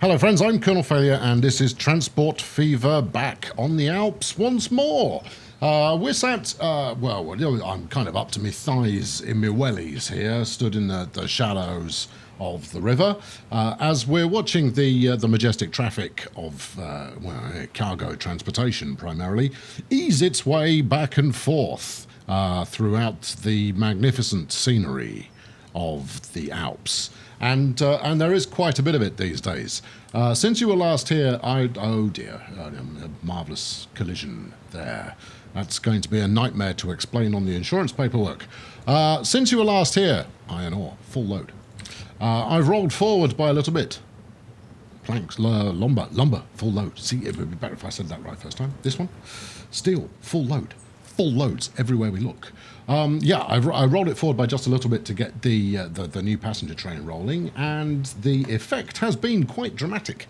Hello friends, I'm Colonel Failure and this is Transport Fever back on the Alps once more. We're sat, well, I'm kind of up to my thighs in my wellies here, stood in the shadows of the river, as we're watching the majestic traffic of cargo transportation primarily ease its way back and forth throughout the magnificent scenery of the Alps. And there is quite a bit of it these days. Since you were last here, oh dear, a marvellous collision there. That's going to be a nightmare to explain on the insurance paperwork. Since you were last here, iron ore, full load. I've rolled forward by a little bit. Planks, lumber, full load. See, it would be better if I said that right first time. This one, steel, full load. Full loads everywhere we look. I rolled it forward by just a little bit to get the new passenger train rolling, and the effect has been quite dramatic.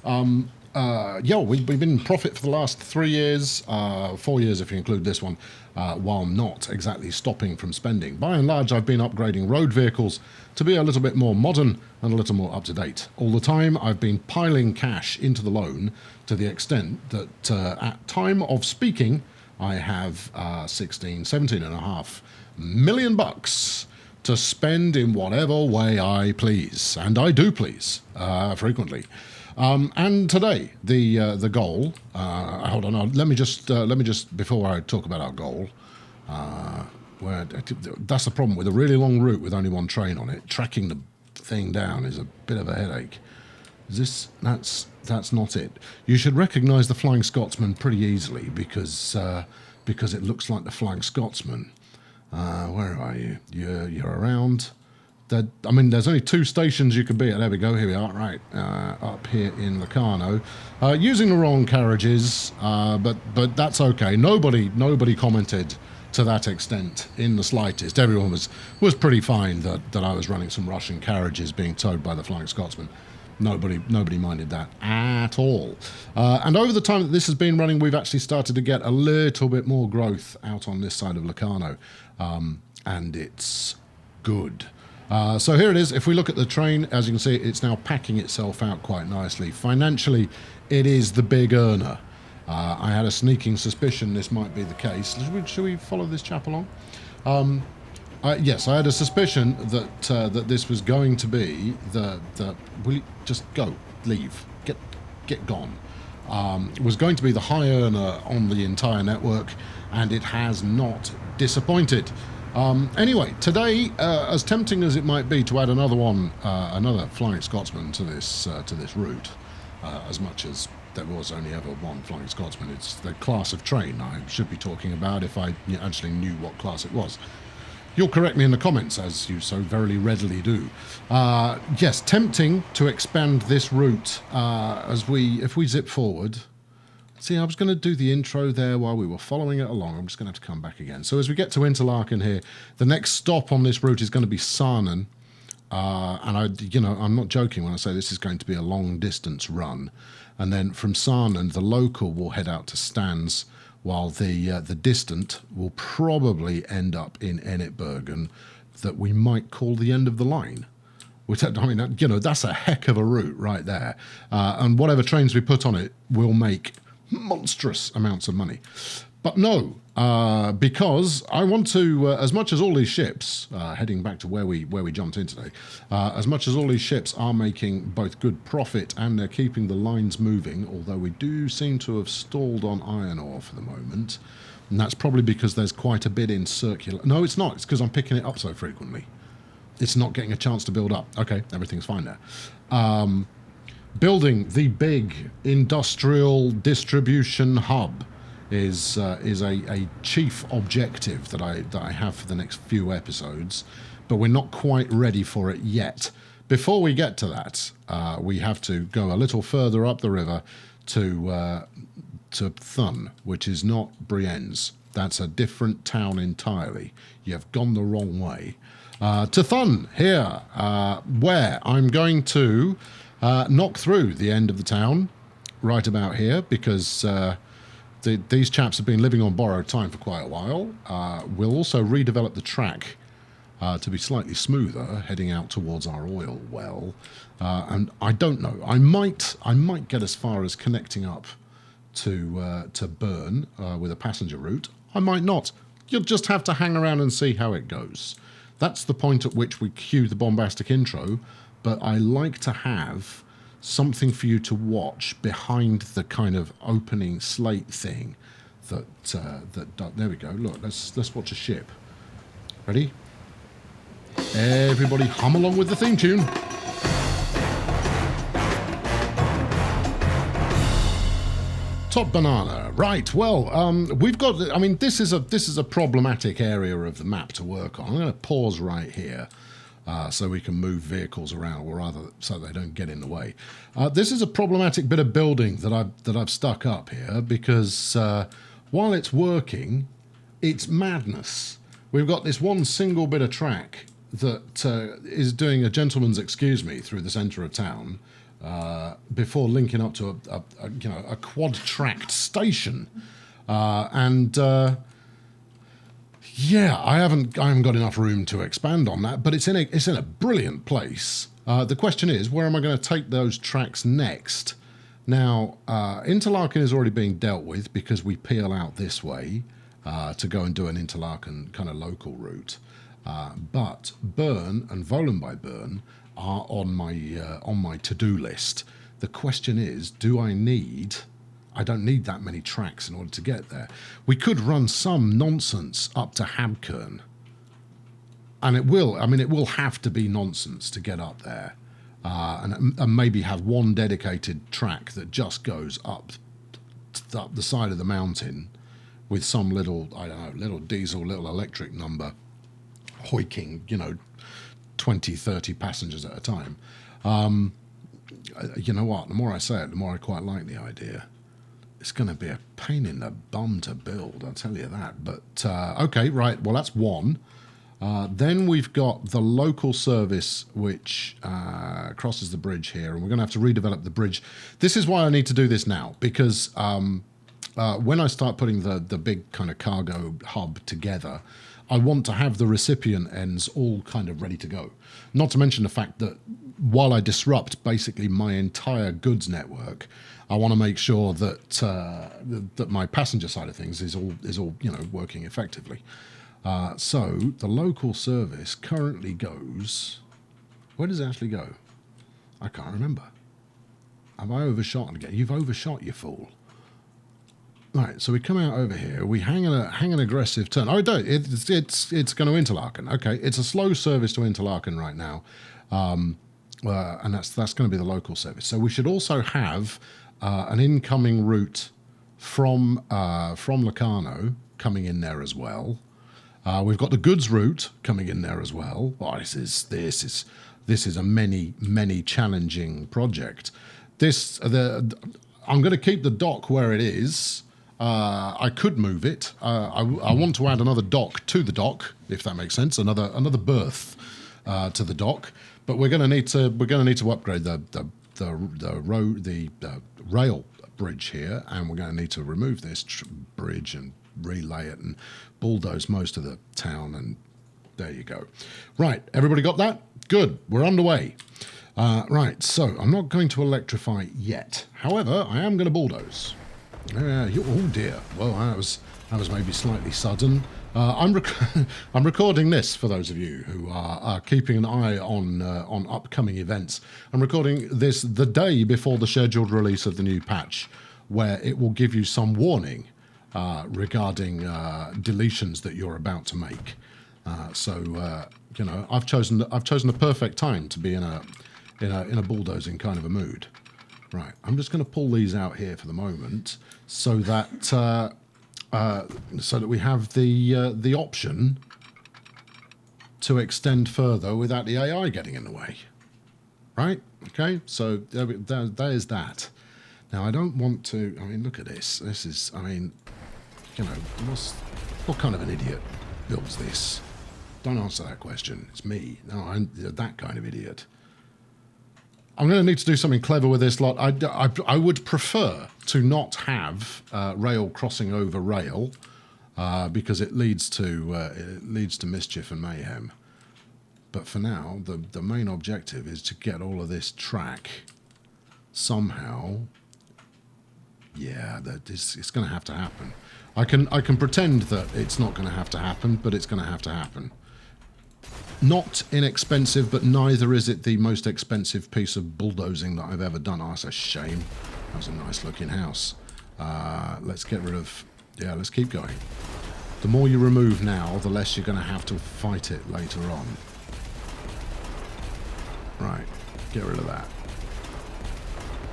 We've been in profit for the last 3 years, 4 years if you include this one, while not exactly stopping from spending. By and large, I've been upgrading road vehicles to be a little bit more modern and a little more up to date. All the time, I've been piling cash into the loan to the extent that at time of speaking, I have 17.5 million bucks to spend in whatever way I please, and I do please frequently. And today, the goal. Hold on, let me just before I talk about our goal. That's the problem with a really long route with only one train on it. Tracking the thing down is a bit of a headache. That's not it. You should recognise the Flying Scotsman pretty easily because it looks like the Flying Scotsman. Where are you? You're around. There's only 2 stations you could be at. There we go. Here we are. Right, up here in Locarno, using the wrong carriages, but that's okay. Nobody commented to that extent in the slightest. Everyone was pretty fine that I was running some Russian carriages being towed by the Flying Scotsman. Nobody minded that at all. And over the time that this has been running, we've actually started to get a little bit more growth out on this side of Locarno, and it's good. So here it is. If we look at the train, as you can see, it's now packing itself out quite nicely. Financially, it is the big earner. I had a sneaking suspicion this might be the case. Should we follow this chap along? Yes, I had a suspicion that this was going to be will you just go, leave, get gone. Was going to be the high earner on the entire network, and it has not disappointed. Anyway, today, as tempting as it might be to add another Flying Scotsman to this route, as much as there was only ever one Flying Scotsman, it's the class of train I should be talking about if I actually knew what class it was. You'll correct me in the comments, as you so very readily do. Yes, tempting to expand this route if we zip forward. See, I was going to do the intro there while we were following it along. I'm just going to have to come back again. So as we get to Interlaken here, the next stop on this route is going to be Sarnen. And I'm not joking when I say this is going to be a long distance run. And then from Sarnen, the local will head out to Stans, while the distant will probably end up in Enetbergen, that we might call the end of the line. That's a heck of a route right there. And whatever trains we put on it will make monstrous amounts of money. But no, because I want to, as much as all these ships, heading back to where we jumped in today, as much as all these ships are making both good profit and they're keeping the lines moving, although we do seem to have stalled on iron ore for the moment, and that's probably because there's quite a bit in circular. No, it's not. It's because I'm picking it up so frequently. It's not getting a chance to build up. Okay, everything's fine there. Building the big industrial distribution hub is a chief objective that I have for the next few episodes, but we're not quite ready for it yet. Before we get to that, we have to go a little further up the river to Thun, which is not Brienz. That's a different town entirely. You've gone the wrong way. To Thun here, where I'm going to knock through the end of the town right about here, because these chaps have been living on borrowed time for quite a while. We'll also redevelop the track to be slightly smoother, heading out towards our oil well. And I don't know. I might get as far as connecting up to Bern with a passenger route. I might not. You'll just have to hang around and see how it goes. That's the point at which we cue the bombastic intro, but I like to have something for you to watch behind the kind of opening slate thing that there we go. Look, let's watch a ship. Ready? Everybody hum along with the theme tune. Top banana, right? Well, we've got. I mean, this is a problematic area of the map to work on. I'm going to pause right here so we can move vehicles around, or rather, so they don't get in the way. This is a problematic bit of building that I've stuck up here because while it's working, it's madness. We've got this one single bit of track that is doing a gentleman's excuse me through the centre of town. Before linking up to a quad-tracked station, yeah, I haven't got enough room to expand on that, but it's in a brilliant place. The question is, where am I going to take those tracks next? Now, Interlaken is already being dealt with because we peel out this way to go and do an Interlaken kind of local route, but Bern and Wohlen bei Bern are on my to-do list. The question is, I don't need that many tracks in order to get there. We could run some nonsense up to Habkern, and it will have to be nonsense to get up there, and maybe have one dedicated track that just goes up the side of the mountain with some little, I don't know, little diesel, little electric number hoiking, 20, 30 passengers at a time. You know what? The more I say it, the more I quite like the idea. It's going to be a pain in the bum to build, I'll tell you that. But, okay, right, well, that's one. Then we've got the local service, which crosses the bridge here, and we're going to have to redevelop the bridge. This is why I need to do this now, because when I start putting the big kind of cargo hub together, I want to have the recipient ends all kind of ready to go. Not to mention the fact that while I disrupt basically my entire goods network, I want to make sure that that my passenger side of things is all working effectively. So the local service currently goes. Where does it actually go? I can't remember. Have I overshot again? You've overshot, you fool. Right, so we come out over here. We hang an aggressive turn. Oh, no, it's going to Interlaken. Okay, it's a slow service to Interlaken right now, and that's going to be the local service. So we should also have an incoming route from Locarno coming in there as well. We've got the goods route coming in there as well. Oh, this is a many challenging project. I'm going to keep the dock where it is. I could move it. I want to add another dock to the dock, if that makes sense. Another berth to the dock. But we're going to need to upgrade the rail bridge here, and we're going to need to remove this bridge and relay it and bulldoze most of the town. And there you go. Right, everybody got that? Good. We're underway. Right, so I'm not going to electrify yet. However, I am going to bulldoze. Oh dear. Well, that was maybe slightly sudden. I'm recording this for those of you who are keeping an eye on upcoming events. I'm recording this the day before the scheduled release of the new patch, where it will give you some warning regarding deletions that you're about to make. So I've chosen the perfect time to be in a bulldozing kind of a mood. Right, I'm just going to pull these out here for the moment, so that we have the option to extend further without the AI getting in the way. Right? Okay. So there is that. Now I don't want to. I mean, look at this. This is. I mean, what kind of an idiot builds this? Don't answer that question. It's me. No, I'm that kind of idiot. I'm going to need to do something clever with this lot. I would prefer to not have rail crossing over rail because it leads to mischief and mayhem. But for now, the main objective is to get all of this track somehow. Yeah, it's going to have to happen. I can pretend that it's not going to have to happen, but it's going to have to happen. Not inexpensive, but neither is it the most expensive piece of bulldozing that I've ever done. Oh, that's a shame. That was a nice looking house. Let's get rid of... Yeah, let's keep going. The more you remove now, the less you're going to have to fight it later on. Right, get rid of that.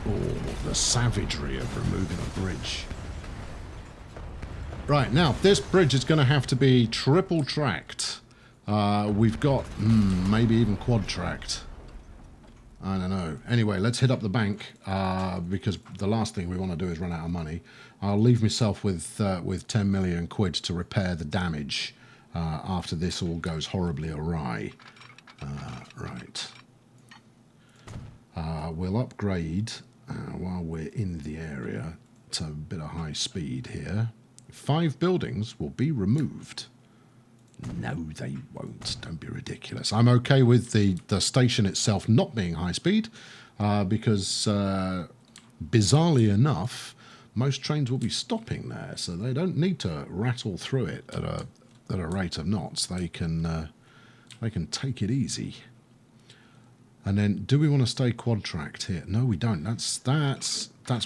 Oh, the savagery of removing a bridge. Right, now, this bridge is going to have to be triple tracked. We've got, maybe even quad tracked. I don't know. Anyway, let's hit up the bank, because the last thing we want to do is run out of money. I'll leave myself with 10 million quid to repair the damage after this all goes horribly awry. Right. We'll upgrade while we're in the area to a bit of high speed here. 5 buildings will be removed. No, they won't. Don't be ridiculous. I'm okay with the station itself not being high speed because, bizarrely enough, most trains will be stopping there, so they don't need to rattle through it at a rate of knots. They can take it easy. And then, do we want to stay quad tracked here? No, we don't. That's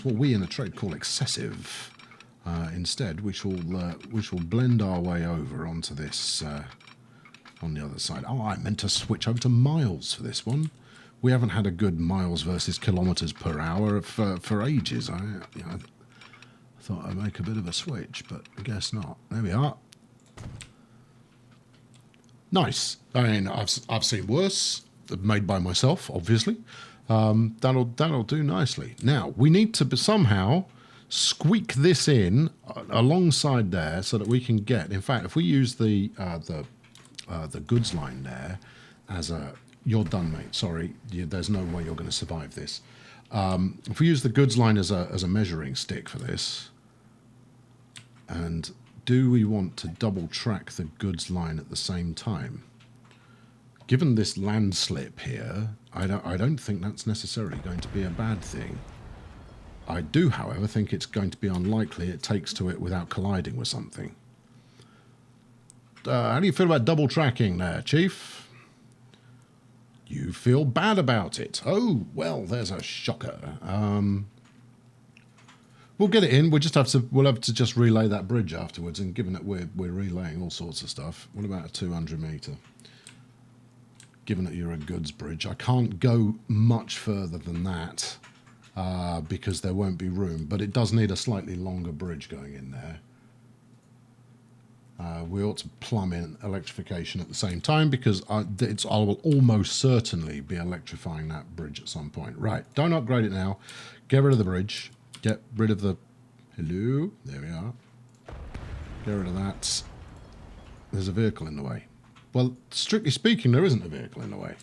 what we in the trade call excessive. Instead, we shall blend our way over onto this on the other side. Oh, I meant to switch over to miles for this one. We haven't had a good miles versus kilometres per hour for ages. I thought I'd make a bit of a switch, but I guess not. There we are. Nice. I mean, I've seen worse, made by myself, obviously. That'll do nicely. Now we need to somehow squeak this in alongside there so that we can get. In fact, if we use the goods line there as a, you're done, mate. Sorry, there's no way you're going to survive this. If we use the goods line as a measuring stick for this, and do we want to double track the goods line at the same time? Given this landslip here, I don't think that's necessarily going to be a bad thing. I do, however, think it's going to be unlikely it takes to it without colliding with something. How do you feel about double tracking there, Chief? You feel bad about it. Oh, well, there's a shocker. We'll get it in. We'll have to just relay that bridge afterwards, and given that we're relaying all sorts of stuff, what about a 200 metre? Given that you're a goods bridge, I can't go much further than that. Because there won't be room, but it does need a slightly longer bridge going in there. We ought to plumb in electrification at the same time because I will almost certainly be electrifying that bridge at some point. Right, don't upgrade it now. Get rid of the bridge. Get rid of the... Hello? There we are. Get rid of that. There's a vehicle in the way. Well, strictly speaking, there isn't a vehicle in the way.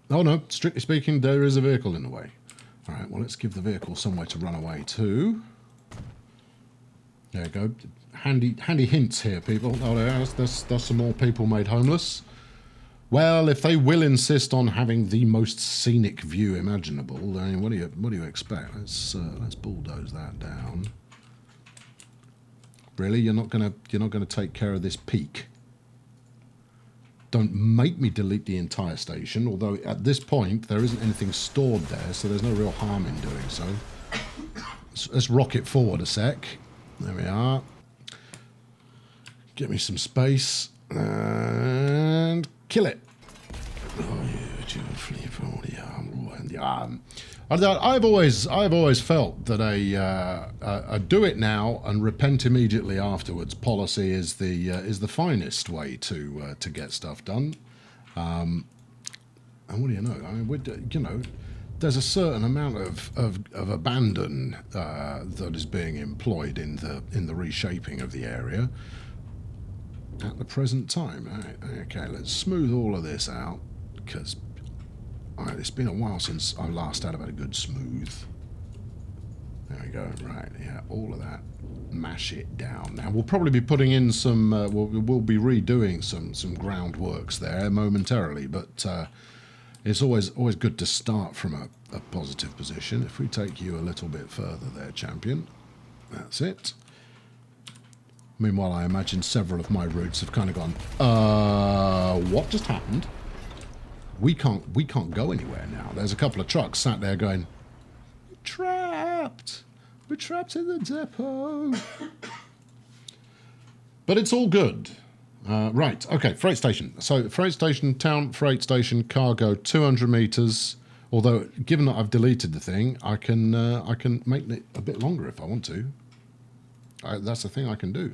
Oh no, strictly speaking, there is a vehicle in the way. All right, well, let's give the vehicle somewhere to run away to. There you go. Handy hints here, people. Oh, there's some more people made homeless. Well, if they will insist on having the most scenic view imaginable, then what do you expect? Let's bulldoze that down. Really, you're not gonna take care of this peak. Don't make me delete the entire station, although at this point there isn't anything stored there, so there's no real harm in doing so. Let's rock it forward a sec. There we are. Get me some space and kill it. I've always felt that a do it now and repent immediately afterwards policy is the finest way to get stuff done. And what do you know? I mean, there's a certain amount of abandon that is being employed in the reshaping of the area at the present time. Right, okay, let's smooth all of this out because it's been a while since I last had about a good smooth. There we go. Right, yeah, all of that. Mash it down. Now we'll probably be putting in some. We'll be redoing some groundworks there momentarily, but it's always good to start from a positive position. If we take you a little bit further there, champion, that's it. Meanwhile, I imagine several of my routes have kind of gone. What just happened? We can't go anywhere now. There's a couple of trucks sat there going, trapped. We're trapped in the depot. But it's all good. Right, okay, freight station. So freight station, town freight station, cargo, 200 meters. Although, given that I've deleted the thing, I can make it a bit longer if I want to. That's the thing I can do.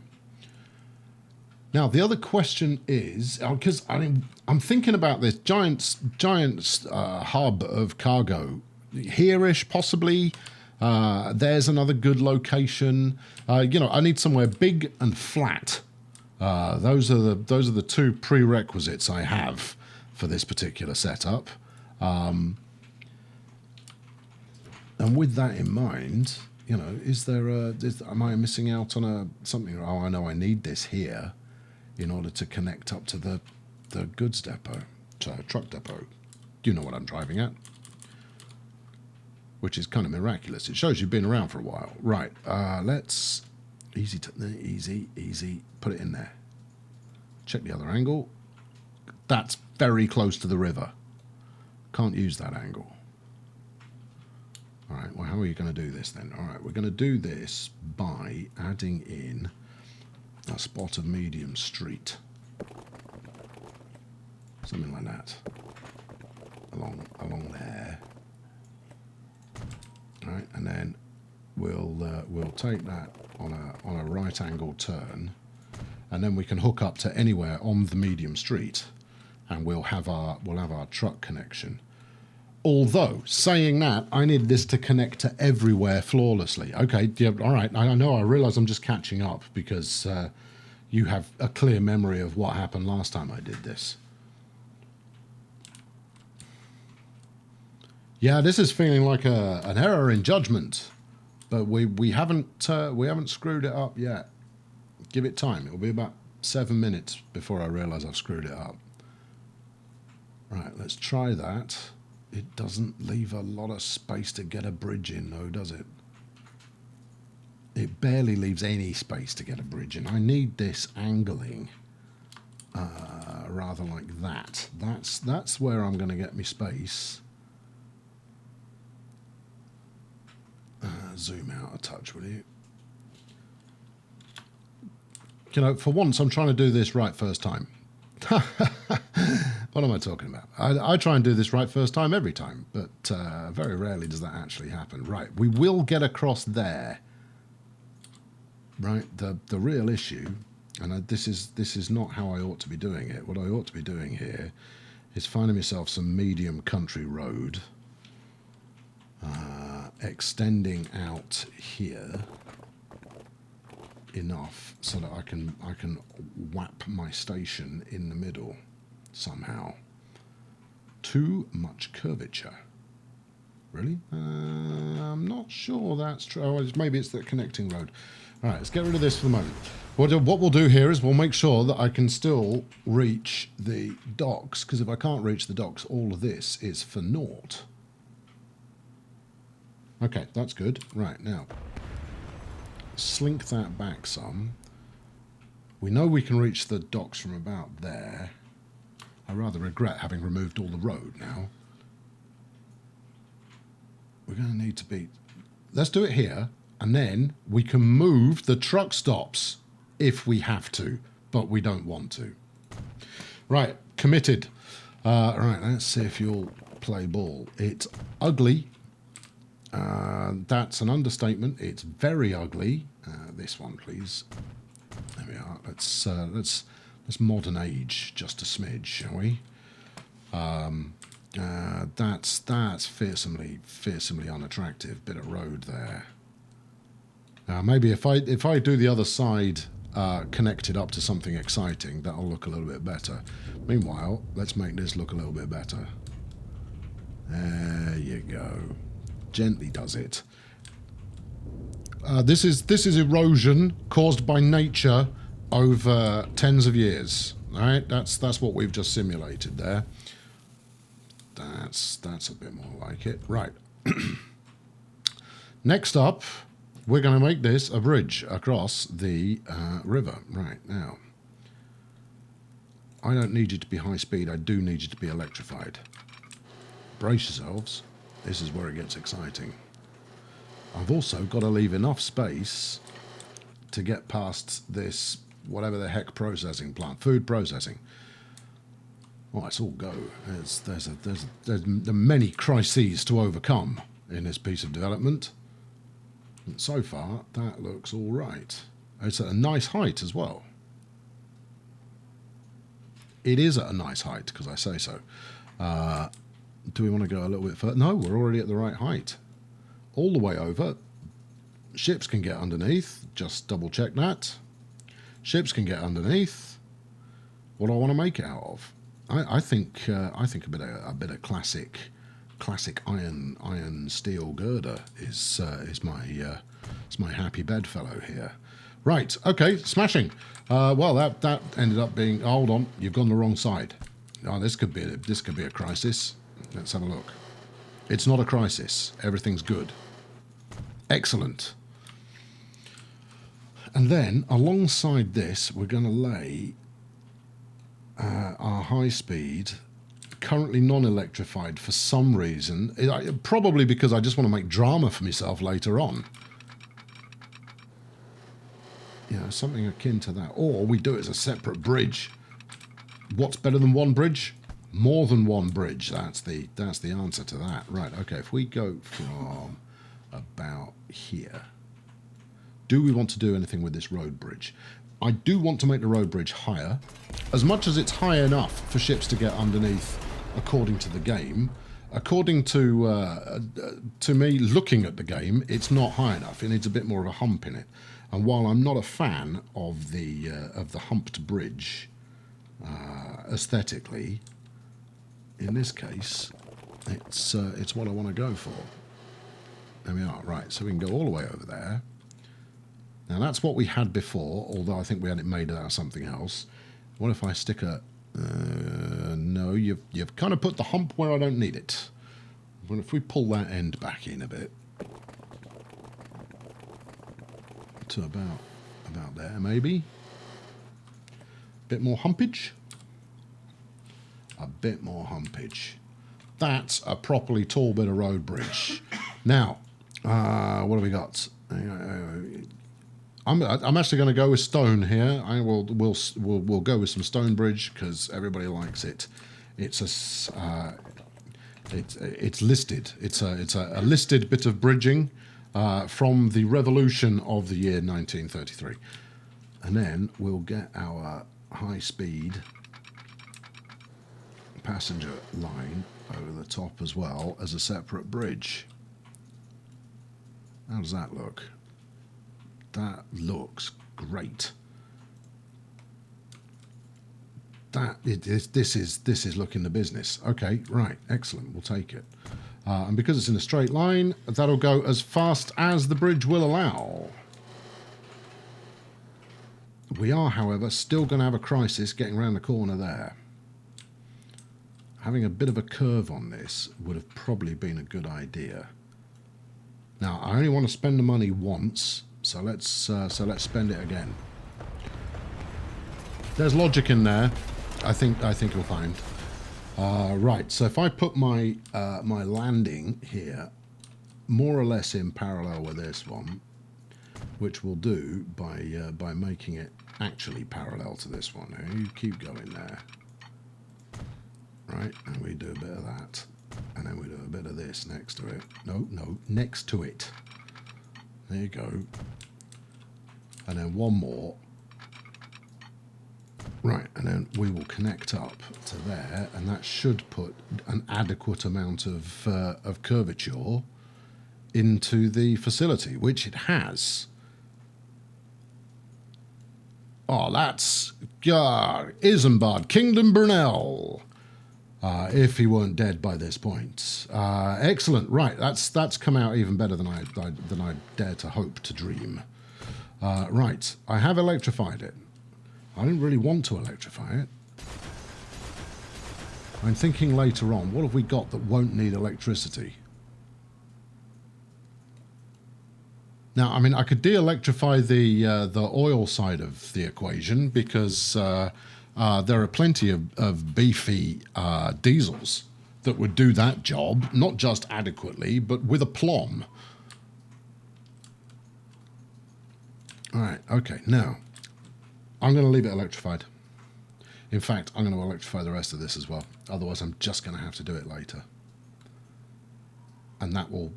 Now, the other question is, because I'm thinking about this giant hub of cargo, here-ish possibly. There's another good location. I need somewhere big and flat. Those are the two prerequisites I have for this particular setup. And with that in mind, am I missing out on something? Oh, I know I need this here in order to connect up to the goods depot, truck depot. You know what I'm driving at. Which is kind of miraculous. It shows you've been around for a while. Right, let's... Easy. Put it in there. Check the other angle. That's very close to the river. Can't use that angle. All right, well, how are you going to do this then? All right, we're going to do this by adding in a spot of medium street. Something like that. Along there. All right, and then we'll take that on a right angle turn, and then we can hook up to anywhere on the medium street, and we'll have our truck connection. Although saying that, I need this to connect to everywhere flawlessly. Okay, yeah, all right. I know. I realise I'm just catching up because you have a clear memory of what happened last time I did this. Yeah, this is feeling like an error in judgment, but we haven't screwed it up yet. Give it time. It'll be about 7 minutes before I realise I've screwed it up. Right, let's try that. It doesn't leave a lot of space to get a bridge in, though, does it? It barely leaves any space to get a bridge in. I need this angling rather like that. That's where I'm going to get me space. Zoom out a touch, will you? For once, I'm trying to do this right first time. What am I talking about? I try and do this right first time every time, but very rarely does that actually happen. Right, we will get across there. Right, the real issue, and this is not how I ought to be doing it. What I ought to be doing here is finding myself some medium country road. Extending out here enough so that I can whap my station in the middle somehow. Too much curvature. Really? I'm not sure that's true. Oh, maybe it's the connecting road. All right, let's get rid of this for the moment. What we'll do here is we'll make sure that I can still reach the docks, because if I can't reach the docks, all of this is for naught. Okay, that's good. Right, now, slink that back some. We know we can reach the docks from about there. I rather regret having removed all the road now. We're going to need to be... Let's do it here, and then we can move the truck stops if we have to, but we don't want to. Right, committed. Right, let's see if you'll play ball. It's ugly. That's an understatement. It's very ugly. This one, please. There we are. Let's modern age just a smidge, shall we? That's fearsomely unattractive bit of road there. Maybe if I do the other side connected up to something exciting, that'll look a little bit better. Meanwhile, let's make this look a little bit better. There you go. Gently does it. This is erosion caused by nature over tens of years. All right, that's what we've just simulated there. That's a bit more like it. Right. Next up, we're going to make this a bridge across the river. Right, now, I don't need you to be high speed. I do need you to be electrified. Brace yourselves. This is where it gets exciting. I've also got to leave enough space to get past this, whatever the heck, processing plant, food processing. Oh, it's all go. There's many crises to overcome in this piece of development. And so far, that looks all right. It's at a nice height as well. It is at a nice height, because I say so. Do we want to go a little bit further? No, we're already at the right height. All the way over. Ships can get underneath. Just double check that. Ships can get underneath. What do I want to make it out of? I think a bit of classic iron steel girder is my happy bedfellow here. Right. Okay. Smashing. Well, that ended up being. Hold on. You've gone the wrong side. Oh, this could be a crisis. Let's have a look. It's not a crisis. Everything's good. Excellent. And then alongside this, we're going to lay our high speed, currently non-electrified for some reason. Probably because I just want to make drama for myself later on. You know, something akin to that. Or we do it as a separate bridge. What's better than one bridge? More than one bridge. That's the answer to that. Right, okay, if we go from about here, do we want to do anything with this road bridge? I do want to make the road bridge higher. As much as it's high enough for ships to get underneath according to the game, according to me looking at the game, it's not high enough. It needs a bit more of a hump in it. And while I'm not a fan of the humped bridge aesthetically, in this case, it's what I want to go for. There we are. Right, so we can go all the way over there. Now that's what we had before, although I think we had it made out of something else. What if I stick a... no, you've kind of put the hump where I don't need it. Well, if we pull that end back in a bit to about there, maybe. Bit more humpage. A bit more humpage. That's a properly tall bit of road bridge. Now, what have we got? I'm actually going to go with stone here. We'll go with some stone bridge because everybody likes it. It's listed. It's a listed bit of bridging from the revolution of the year 1933, and then we'll get our high speed passenger line over the top as well as a separate bridge. How does that look? That looks great. This is looking the business. Okay, right, excellent. We'll take it. And because it's in a straight line, that'll go as fast as the bridge will allow. We are, however, still going to have a crisis getting around the corner there. Having a bit of a curve on this would have probably been a good idea. Now, I only want to spend the money once, so let's spend it again. There's logic in there. I think you'll find. Right. So if I put my my landing here, more or less in parallel with this one, which we'll do by making it actually parallel to this one. Now, you keep going there. Right, and we do a bit of that, and then we do a bit of this next to it. No, next to it. There you go. And then one more. Right, and then we will connect up to there, and that should put an adequate amount of curvature into the facility, which it has. Oh, that's Isambard, Kingdom Brunel. if he weren't dead by this point. Excellent. Right, that's come out even better than I dare to hope to dream. Right, I have electrified it. I didn't really want to electrify it. I'm thinking later on, what have we got that won't need electricity? Now, I mean, I could de-electrify the oil side of the equation because there are plenty of beefy diesels that would do that job, not just adequately, but with aplomb. All right, okay, now, I'm going to leave it electrified. In fact, I'm going to electrify the rest of this as well. Otherwise, I'm just going to have to do it later. And that will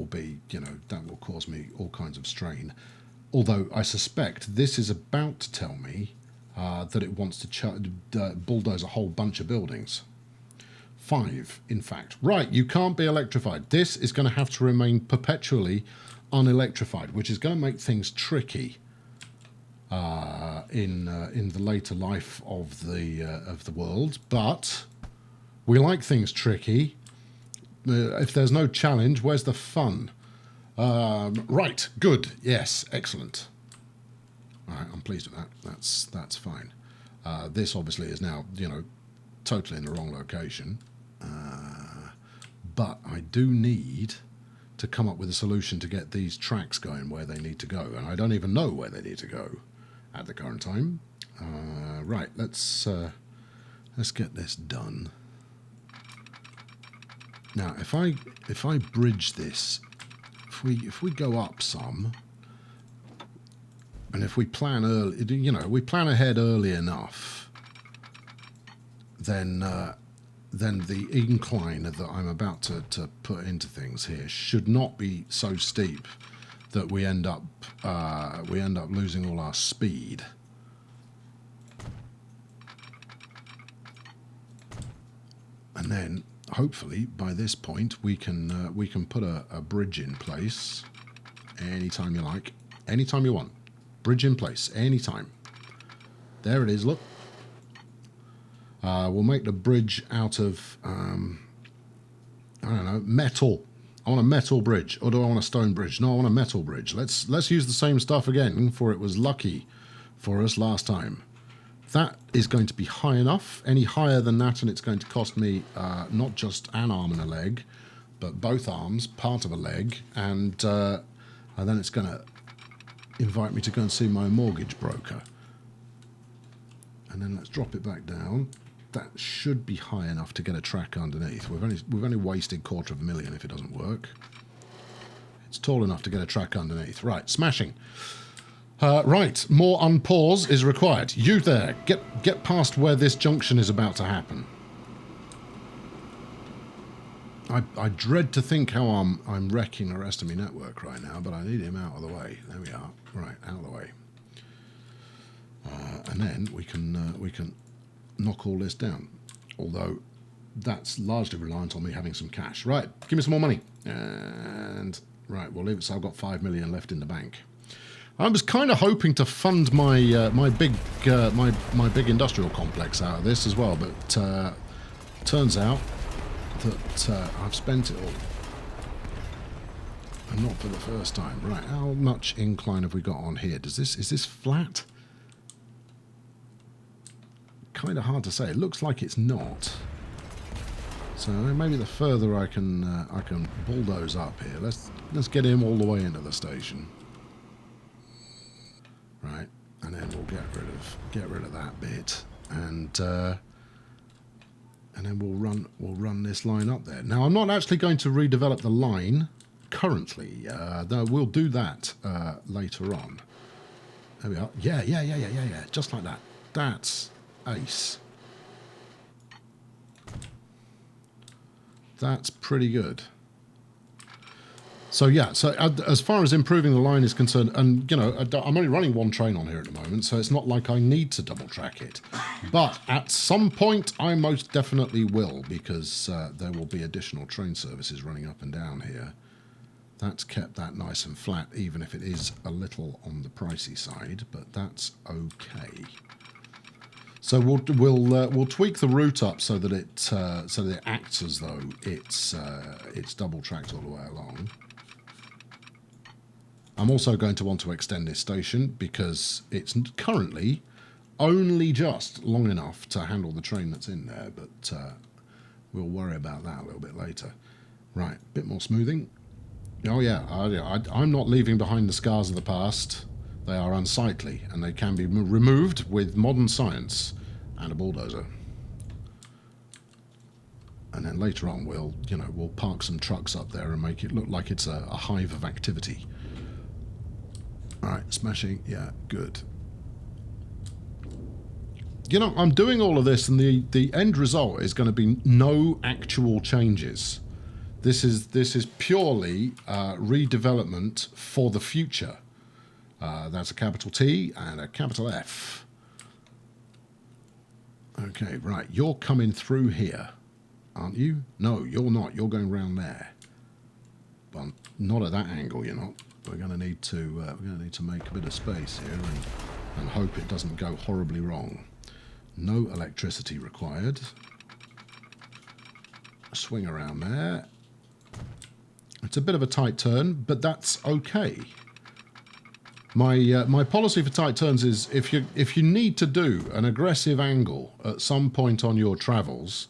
be, that will cause me all kinds of strain. Although I suspect this is about to tell me that it wants to bulldoze a whole bunch of buildings. 5, in fact. Right, you can't be electrified. This is going to have to remain perpetually unelectrified, which is going to make things tricky in the later life of the world. But we like things tricky. If there's no challenge, where's the fun? Right, good, yes, excellent. All right, I'm pleased with that. That's fine. This obviously is now, totally in the wrong location. But I do need to come up with a solution to get these tracks going where they need to go, and I don't even know where they need to go at the current time. Right, let's get this done. Now, if I bridge this, if we go up some, and if we plan early, we plan ahead early enough, then the incline that I'm about to put into things here should not be so steep that we end up losing all our speed. And then, hopefully, by this point, we can put a bridge in place anytime you like, anytime you want. Bridge in place, anytime. There it is, look. We'll make the bridge out of, I don't know, metal. I want a metal bridge, or do I want a stone bridge? No, I want a metal bridge. Let's use the same stuff again, for it was lucky for us last time. That is going to be high enough. Any higher than that, and it's going to cost me not just an arm and a leg, but both arms, part of a leg, and then it's going to invite me to go and see my mortgage broker. And then let's drop it back down. That should be high enough to get a track underneath. We've only wasted $250,000 if it doesn't work. It's tall enough to get a track underneath. Right, smashing. Right, more unpause is required. You there, get past where this junction is about to happen. I dread to think how I'm wrecking the rest of my network right now, but I need him out of the way. There we are. Right, out of the way. And then we can knock all this down. Although that's largely reliant on me having some cash. Right, give me some more money. And right, we'll leave it so I've got 5 million left in the bank. I was kind of hoping to fund my my big industrial complex out of this as well, but turns out that I've spent it all, and not for the first time. Right, how much incline have we got on here? Is this flat? Kind of hard to say. It looks like it's not. So maybe the further I can bulldoze up here. Let's get him all the way into the station. Right, and then we'll get rid of that bit, and then we'll run this line up there. Now I'm not actually going to redevelop the line currently. Though we'll do that later on. There we are. Yeah. Just like that. That's ace. That's pretty good. So yeah, so as far as improving the line is concerned, and I'm only running one train on here at the moment, so it's not like I need to double track it. But at some point, I most definitely will, because there will be additional train services running up and down here. That's kept that nice and flat, even if it is a little on the pricey side, but that's okay. So we'll tweak the route up so that it acts as though it's double tracked all the way along. I'm also going to want to extend this station because it's currently only just long enough to handle the train that's in there, but we'll worry about that a little bit later. Right, bit more smoothing. Oh yeah, I'm not leaving behind the scars of the past. They are unsightly, and they can be removed with modern science and a bulldozer. And then later on, we'll park some trucks up there and make it look like it's a hive of activity. All right, smashing. Yeah, good. I'm doing all of this, and the end result is going to be no actual changes. This is purely redevelopment for the future. That's a capital T and a capital F. Okay, right. You're coming through here, aren't you? No, you're not. You're going round there. But not at that angle. You're not. We're going to need to make a bit of space here and hope it doesn't go horribly wrong. No electricity required. Swing around there. It's a bit of a tight turn, but that's okay. My policy for tight turns is if you need to do an aggressive angle at some point on your travels,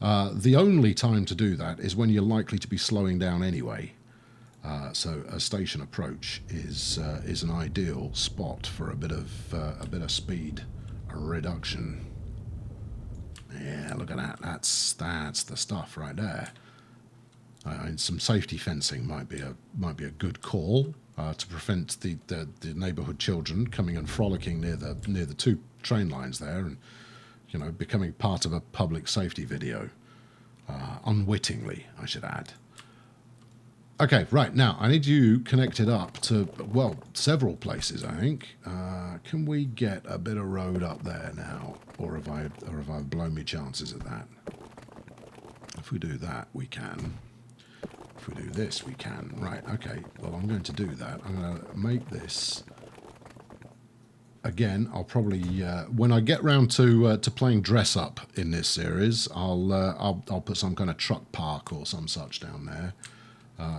the only time to do that is when you're likely to be slowing down anyway. So a station approach is an ideal spot for a bit of speed reduction. Yeah, look at that. That's the stuff right there. Some safety fencing might be a good call to prevent the neighbourhood children coming and frolicking near the two train lines there, and becoming part of a public safety video, unwittingly, I should add. Okay, right, now I need you connected up to, well, several places, I think. Can we get a bit of road up there now, or have I blown me chances at that? If we do that, we can. If we do this, we can. Right, okay, well, I'm going to do that. I'm going to make this. Again, I'll probably, when I get round to playing dress up in this series, I'll put some kind of truck park or some such down there.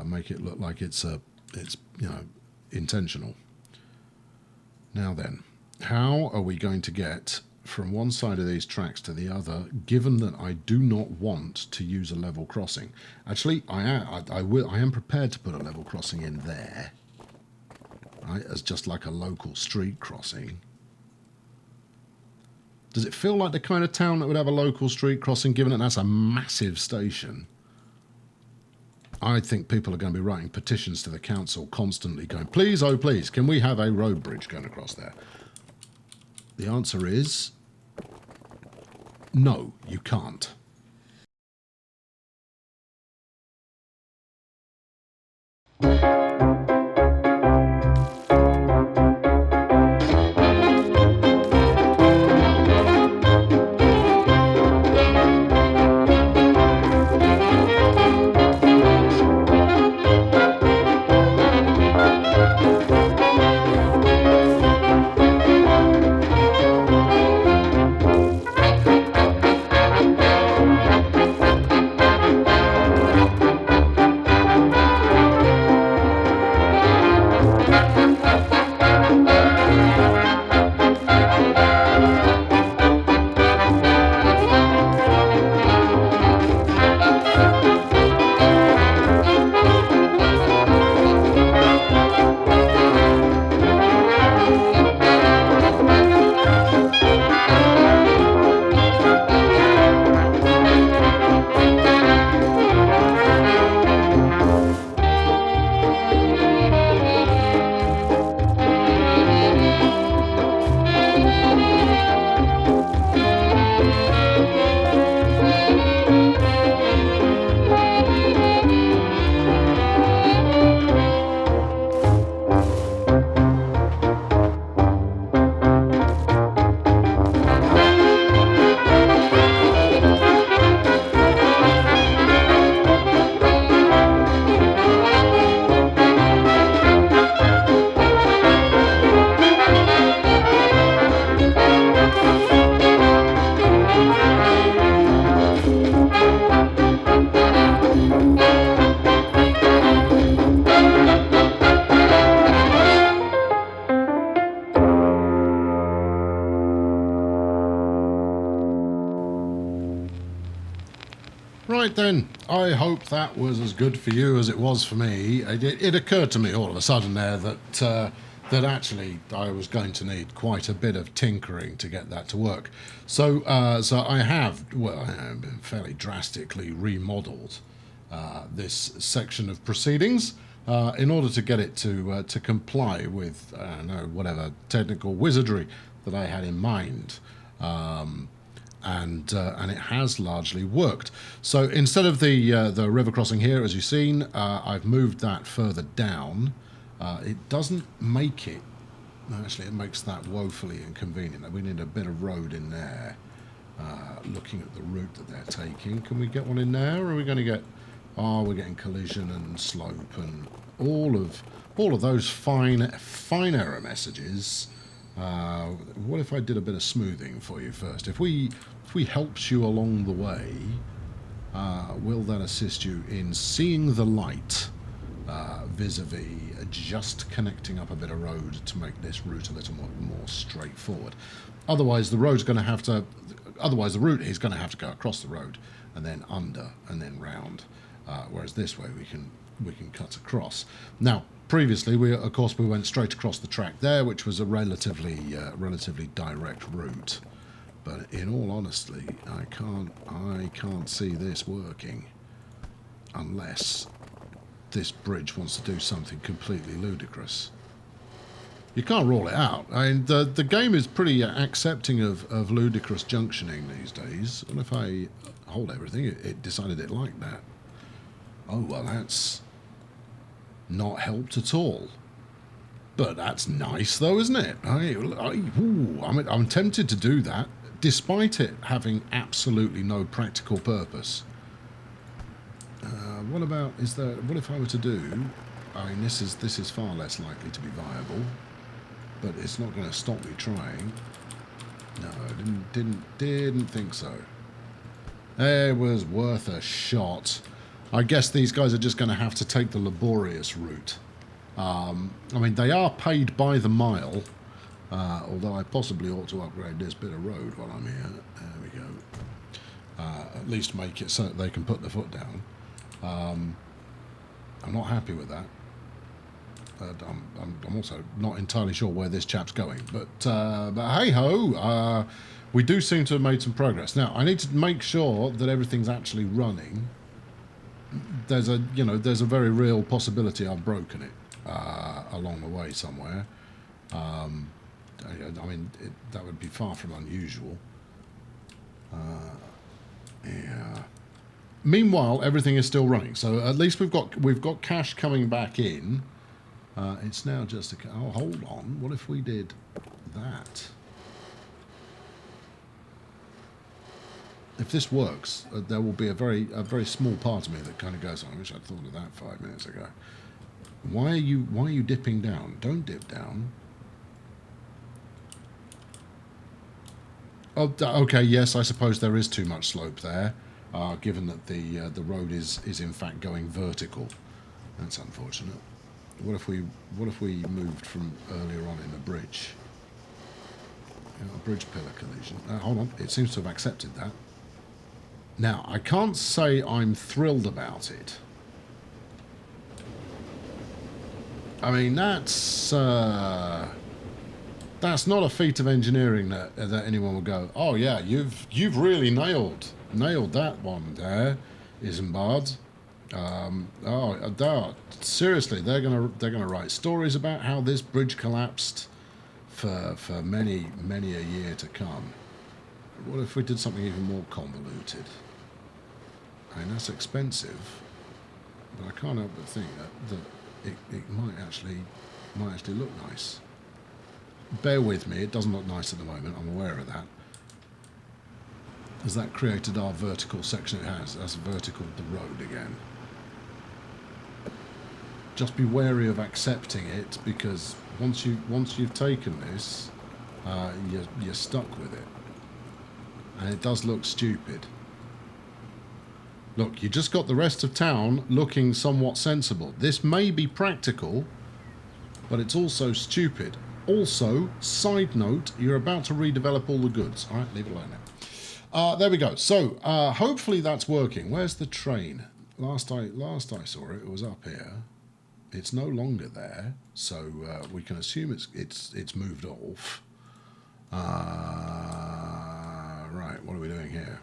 Make it look like it's intentional. Now then, how are we going to get from one side of these tracks to the other, given that I do not want to use a level crossing? Actually, I am prepared to put a level crossing in there, right, as just like a local street crossing. Does it feel like the kind of town that would have a local street crossing, given that that's a massive station? I think people are going to be writing petitions to the council constantly going, please, oh please, can we have a road bridge going across there? The answer is no, you can't. right then. I hope that was as good for you as it was for me. It occurred to me all of a sudden there that that actually I was going to need quite a bit of tinkering to get that to work. So so I have, well, I have fairly drastically remodeled this section of proceedings in order to get it to comply with I don't know, whatever technical wizardry that I had in mind. And it has largely worked. So instead of the river crossing here, as you've seen, I've moved that further down. It doesn't make it. No, actually, it makes that woefully inconvenient. We need a bit of road in there. Looking at the route that they're taking, can we get one in there, or are we going to get? Oh, we're getting collision and slope and all of those fine error messages. What if I did a bit of smoothing for you first? If we helped you along the way, will that assist you in seeing the light vis-a-vis just connecting up a bit of road to make this route a little more straightforward? Otherwise, the road's going to have to. Otherwise, the route is going to have to go across the road and then under and then round. Whereas this way we can cut across. Now, previously, we went straight across the track there, which was a relatively direct route. But in all honesty, I can't see this working unless this bridge wants to do something completely ludicrous. You can't rule it out. I mean, the game is pretty accepting of ludicrous junctioning these days. And if I hold everything, it decided it liked that. Oh, well, that's not helped at all. But that's nice, though, isn't it? I'm tempted to do that, despite it having absolutely no practical purpose. What about, what if I were to do, I mean, this is far less likely to be viable, but it's not going to stop me trying. No, didn't think so. It was worth a shot. I guess these guys are just going to have to take the laborious route. I mean, they are paid by the mile, although I possibly ought to upgrade this bit of road while I'm here. There we go. At least make it so that they can put their foot down. I'm not happy with that. I'm also not entirely sure where this chap's going, but hey ho, we do seem to have made some progress. Now, I need to make sure that everything's actually running. There's a very real possibility I've broken it along the way somewhere. I mean, that would be far from unusual. Yeah. Meanwhile, everything is still running, so at least we've got cash coming back in. It's now just oh, hold on. What if we did that? If this works, there will be a very small part of me that kind of goes, I wish I'd thought of that 5 minutes ago. Why are you dipping down? Don't dip down. Oh, okay. Yes, I suppose there is too much slope there, given that the road is in fact going vertical. That's unfortunate. What if we moved from earlier on in the bridge? A bridge pillar collision. Hold on. It seems to have accepted that. Now, I can't say I'm thrilled about it. I mean, that's not a feat of engineering that anyone will go, oh yeah, you've really nailed that one there, Isambard. Seriously, they're gonna write stories about how this bridge collapsed for many a year to come. What if we did something even more convoluted? I mean, that's expensive, but I can't help but think that it might actually look nice. Bear with me, it doesn't look nice at the moment, I'm aware of that. Has that created our vertical section? It has. That's vertical the road again. Just be wary of accepting it, because once you've taken this, you're stuck with it. And it does look stupid. Look, you just got the rest of town looking somewhat sensible. This may be practical, but it's also stupid. Also, side note, you're about to redevelop all the goods. All right, leave it alone now. There we go. So hopefully that's working. Where's the train? Last I saw it, it was up here. It's no longer there, so we can assume it's moved off. Right, what are we doing here?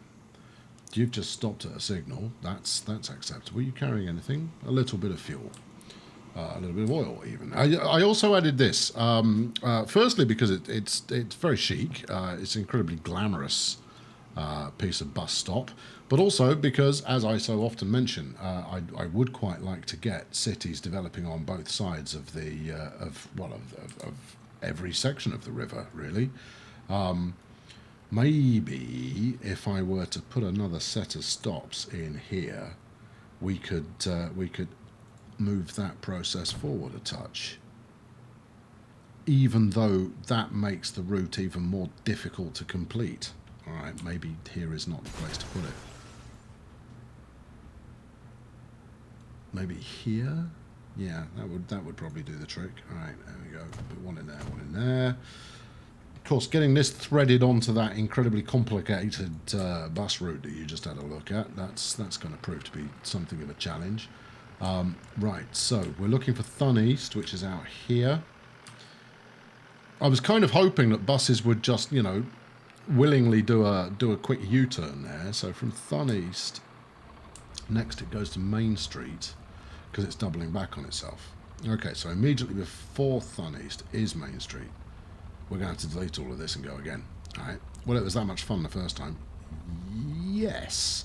You've just stopped at a signal. That's acceptable. Are you carrying anything? A little bit of fuel. A little bit of oil, even. I also added this. Firstly, because it's very chic. It's an incredibly glamorous piece of bus stop. But also because, as I so often mention, I would quite like to get cities developing on both sides of the of every section of the river, really. Maybe if I were to put another set of stops in here, we could move that process forward a touch. Even though that makes the route even more difficult to complete. All right, maybe here is not the place to put it. Maybe here? Yeah, that would probably do the trick. All right, there we go. Put one in there, one in there. Of course, getting this threaded onto that incredibly complicated bus route that you just had a look at, that's going to prove to be something of a challenge. Right, so we're looking for Thun East, which is out here. I was kind of hoping that buses would just, you know, willingly do a quick U-turn there. So from Thun East, next it goes to Main Street, because it's doubling back on itself. Okay, so immediately before Thun East is Main Street. We're going to have to delete all of this and go again. All right. Well, it was that much fun the first time. Yes.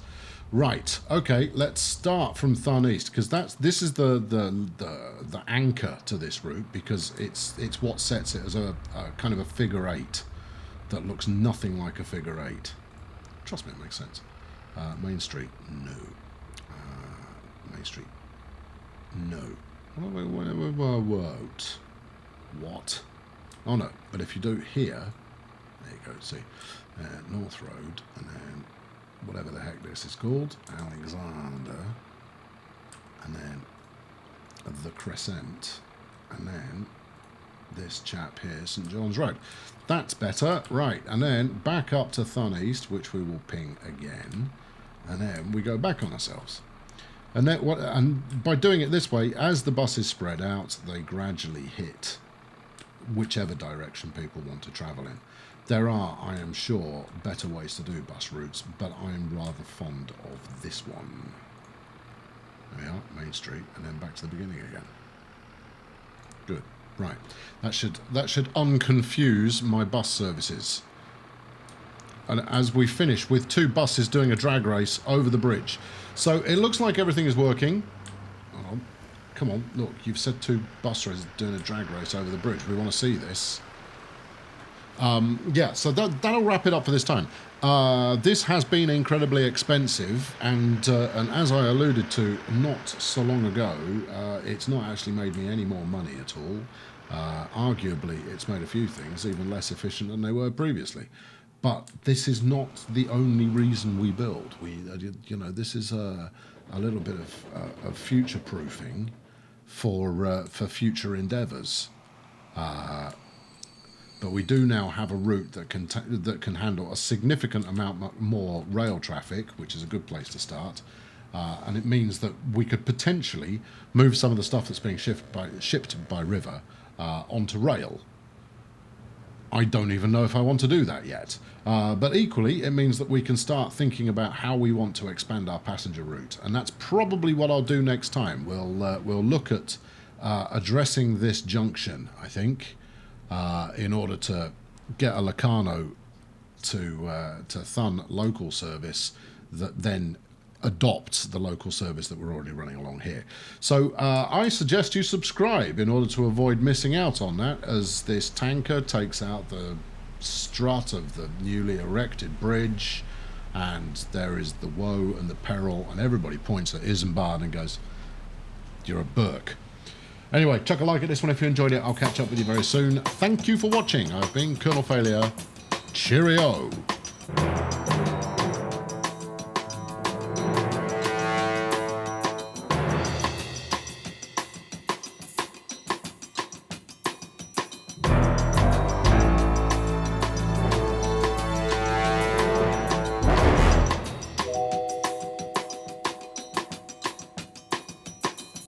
Right. Okay. Let's start from Thun East, because this is the anchor to this route, because it's what sets it as a kind of a figure eight that looks nothing like a figure eight. Trust me, it makes sense. Main Street, no. Main Street, no. What? Oh no, but if you do it here, there you go, see, North Road, and then whatever the heck this is called, Alexander, and then the Crescent, and then this chap here, St John's Road. That's better, right, and then back up to Thun East, which we will ping again, and then we go back on ourselves. And then and by doing it this way, as the buses spread out, they gradually hit whichever direction people want to travel in. There are, I am sure, better ways to do bus routes, but I'm rather fond of this one. There we are, Main Street, and then back to the beginning again. Good. Right. That should unconfuse my bus services. And as we finish with 2 buses doing a drag race over the bridge. So it looks like everything is working. Oh, come on, look, you've said 2 bus races doing a drag race over the bridge. We want to see this. Yeah, so that'll wrap it up for this time. This has been incredibly expensive, and as I alluded to not so long ago, it's not actually made me any more money at all. Arguably, it's made a few things even less efficient than they were previously. But this is not the only reason we build. You know, this is a little bit of future-proofing for future endeavours. But we do now have a route that can handle a significant amount more rail traffic, which is a good place to start. And it means that we could potentially move some of the stuff that's being shipped by river onto rail. I don't even know if I want to do that yet. But equally, it means that we can start thinking about how we want to expand our passenger route. And that's probably what I'll do next time. We'll look at addressing this junction, I think, in order to get a Locarno to Thun local service that then adopts the local service that we're already running along here. So I suggest you subscribe in order to avoid missing out on that, as this tanker takes out the strut of the newly erected bridge, and there is the woe and the peril, and everybody points at Isambard and goes, "You're a Burke." Anyway, chuck a like at this one if you enjoyed it. I'll catch up with you very soon. Thank you for watching. I've been Colonel Failure. Cheerio.